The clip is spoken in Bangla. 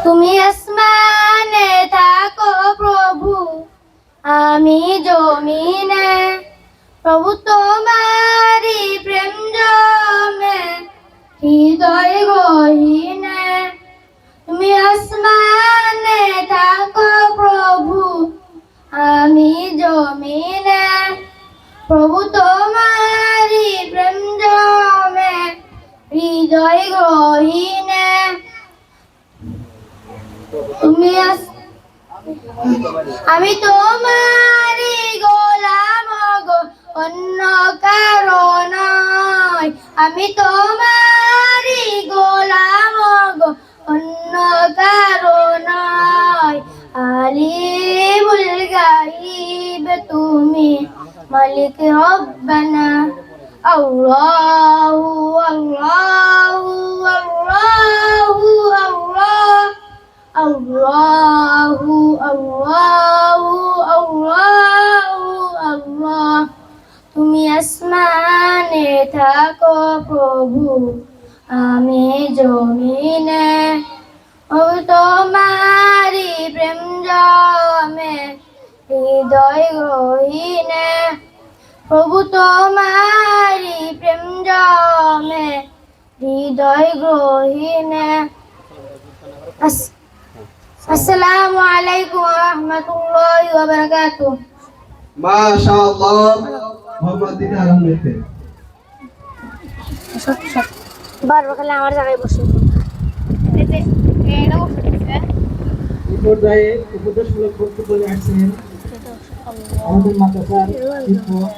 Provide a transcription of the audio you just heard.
তুমি আসমানে থাকো প্রভু, আমি জমিনে, প্রভু তোমারি প্রেম জমে হৃদয় গহীনে। তুমি আসমানে থাকো প্রভু, আমি জমিনে, প্রভু তোমারি প্রেম জমে হৃদয় গহীনে। তুমি আমি তোমারি গোলাম গো, অন্য কারো নয়। আমি তোমারি গোলাম গো, অন্য কারো নয়। আলিমুল গাইব তুমি, মালিক রব্বানা। আল্লাহু আল্লাহু আল্লাহু আল্লাহ, আল্লাহু আল্লাহু আল্লাহু আল্লাহ। তুমি আসমানে থাকো প্রভু, আমি জমিনে, ও তোমারি প্রেম জমে হৃদয় গহীনে। প্রভু তোমারি প্রেম জমে হৃদয় গহীনে। আসসালামু আলাইকুম ওয়া রাহমাতুল্লাহি ওয়া বারাকাতুহু। মাশাআল্লাহ, মোহাম্মদ দিন আলমকে বারবার খালি আমার জায়গায় বসে। এই পর্যায়ে উপদেশমূলক বক্তব্য রাখছেন আমাদের মাদ্রাসার শিক্ষক